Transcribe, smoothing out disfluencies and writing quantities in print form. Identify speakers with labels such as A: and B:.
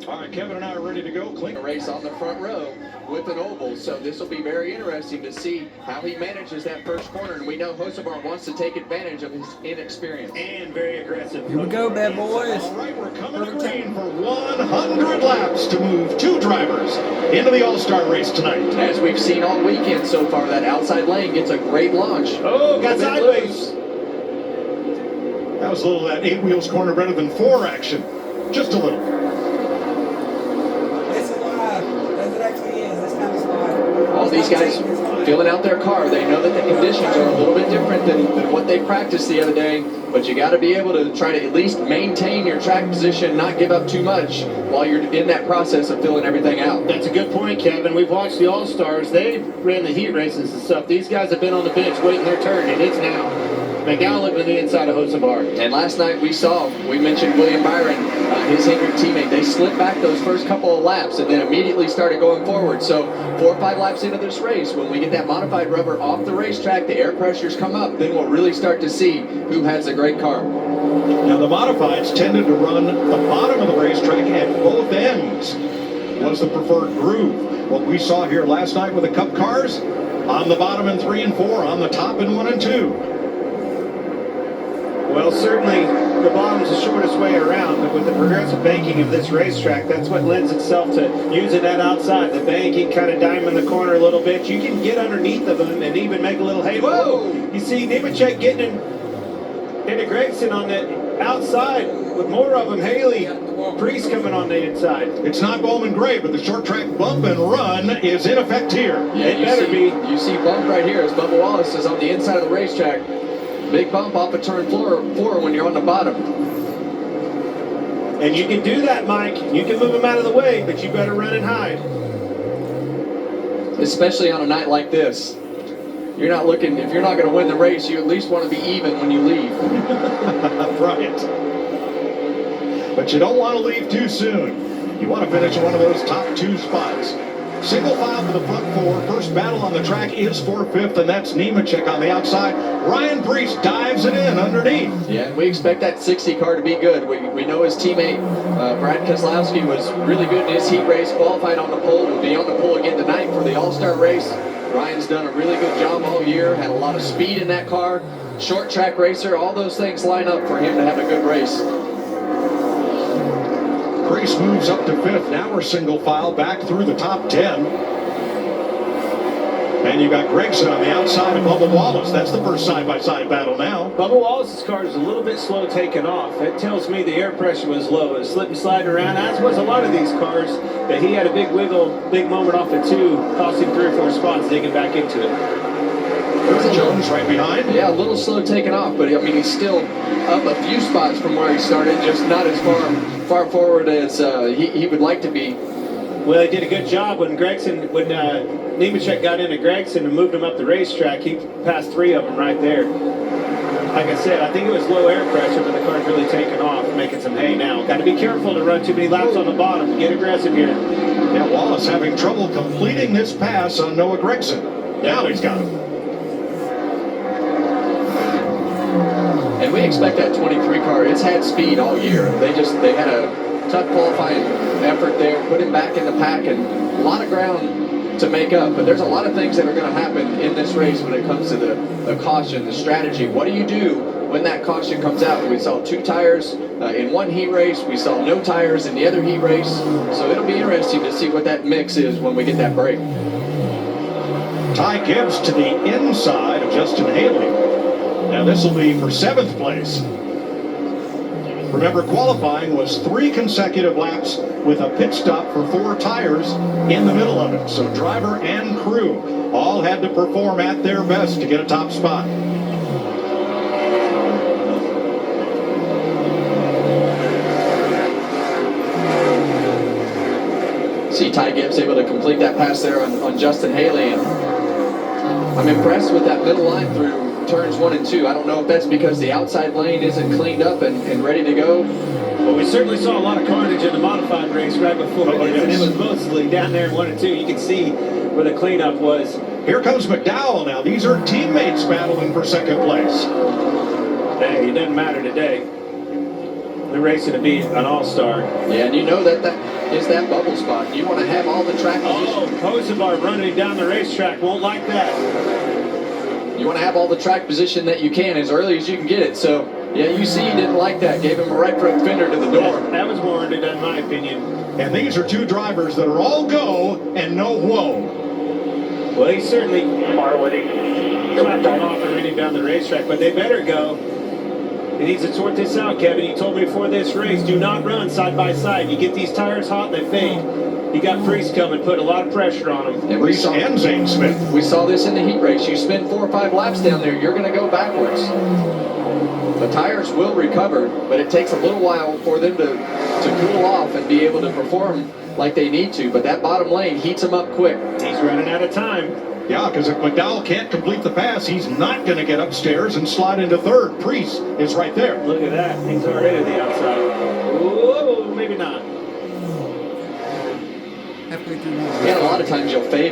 A: All right, Kevin and I are ready to go.
B: A race on the front row with an oval, so this will be very interesting to see how he manages that first corner. And we know Hocevar wants to take advantage of his inexperience.
A: And very aggressive.
C: Here we go, bad boys.
A: All right, we're coming to green for 100 laps to move 2 drivers into the All-Star race tonight.
B: As we've seen all weekend so far, that outside lane gets a great launch.
A: Oh, got sideways. That was a little of that 8 wheels corner better than 4 action. Just a little.
B: All these guys filling out their car, they know that the conditions are a little bit different than what they practiced the other day, but you got to be able to try to at least maintain your track position, not give up too much while you're in that process of filling everything out.
D: That's a good point, Kevin. We've watched the All-Stars. They ran the heat races and stuff. These guys have been on the bench waiting their turn, and it's now. McDowell looking at the inside of Hocevar.
B: And last night we mentioned William Byron, his Hendrick teammate. They slipped back those first couple of laps and then immediately started going forward. So 4 or 5 laps into this race, when we get that modified rubber off the racetrack, the air pressures come up, then we'll really start to see who has a great car.
A: Now the modifieds tended to run the bottom of the racetrack at both ends. Was the preferred groove. What we saw here last night with the Cup cars, on the bottom in 3 and 4, on the top in 1 and 2.
D: Well, certainly the bottom's the shortest way around, but with the progressive banking of this racetrack, that's what lends itself to using that outside. The banking, kind of diamond the corner a little bit. You can get underneath of them and even make a little halo. You see Nemechek getting into Gregson on the outside with more of them. Haley, Priest coming on the inside.
A: It's not Bowman Gray, but the short track bump and run is in effect here.
B: Yeah, it better be. You see bump right here as Bubba Wallace is on the inside of the racetrack. Big bump off of turn 4 when you're on the bottom.
D: And you can do that, Mike. You can move them out of the way, but you better run and hide.
B: Especially on a night like this. You're not looking, if you're not going to win the race, you at least want to be even when you leave.
A: Right. But you don't want to leave too soon. You want to finish in one of those top 2 spots. Single file for the front 4. First battle on the track is for 5th, and that's Nemechek on the outside. Ryan Priest dives it in underneath.
B: Yeah, and we expect that 60 car to be good. We know his teammate, Brad Keselowski, was really good in his heat race, qualified on the pole, will be on the pole again tonight for the All-Star race. Ryan's done a really good job all year, had a lot of speed in that car, short track racer, all those things line up for him to have a good race.
A: Priest moves up to 5th. Now we're single file back through the top 10. And you got Gregson on the outside of Bubba Wallace. That's the first side-by-side battle now.
D: Bubba Wallace's car is a little bit slow taking off. That tells me the air pressure was low. It was slipping, sliding around, as was a lot of these cars. But he had a big wiggle, big moment off the 2, cost him 3 or 4 spots digging back into it.
A: Jones right behind.
B: Yeah, a little slow taking off, but I mean he's still up a few spots from where he started, just not as far forward as he would like to be.
D: Well, he did a good job when Nemechek got into Gregson and moved him up the racetrack. He passed 3 of them right there. Like I said, I think it was low air pressure, but the car's really taking off, making some hay now. Got to be careful to run too many laps on the bottom. Get aggressive here.
A: Yeah, Wallace having trouble completing this pass on Noah Gregson. Now he's got him.
B: And we expect that 23 car. It's had speed all year. They had a tough qualifying effort there, put him back in the pack, and a lot of ground to make up. But there's a lot of things that are going to happen in this race when it comes to the caution, the strategy. What do you do when that caution comes out? We saw 2 tires in one heat race. We saw no tires in the other heat race. So it'll be interesting to see what that mix is when we get that break.
A: Ty Gibbs to the inside of Justin Haley. Now this will be for 7th place. Remember, qualifying was 3 consecutive laps with a pit stop for 4 tires in the middle of it. So driver and crew all had to perform at their best to get a top spot.
B: See Ty Gibbs able to complete that pass there on Justin Haley, and I'm impressed with that middle line through turns 1 and 2. I don't know if that's because the outside lane isn't cleaned up and ready to go.
D: Well, we certainly saw a lot of carnage in the modified race right before this, and it was mostly down there in 1 and 2. You can see where the cleanup was.
A: Here comes McDowell now. These are teammates battling for 2nd place.
D: Hey, it doesn't matter today. They're racing to be an all-star.
B: Yeah, and you know that is that bubble spot. You want to have all the track
D: Oh, Kosovar running down the racetrack won't like that.
B: You want to have all the track position that you can as early as you can get it. So, yeah, UC didn't like that. Gave him a right front fender to the door.
D: That was warranted, in my opinion.
A: And these are two drivers that are all go and no whoa.
D: Well, he certainly clapped them off and running down the racetrack, but they better go. He needs to sort this out, Kevin. He told me before this race, do not run side by side. You get these tires hot and they fade. You got Priest coming, put a lot of pressure on him.
B: And
A: Reese and Zane Smith.
B: We saw this in the heat race. You spend 4 or 5 laps down there, you're going to go backwards. The tires will recover, but it takes a little while for them to cool off and be able to perform like they need to. But that bottom lane heats them up quick.
D: He's running out of time.
A: Yeah, because if McDowell can't complete the pass, he's not going to get upstairs and slide into third. Priest is right there.
D: Look at that. He's already to the outside. Whoa, maybe not.
B: And a lot of times you'll fade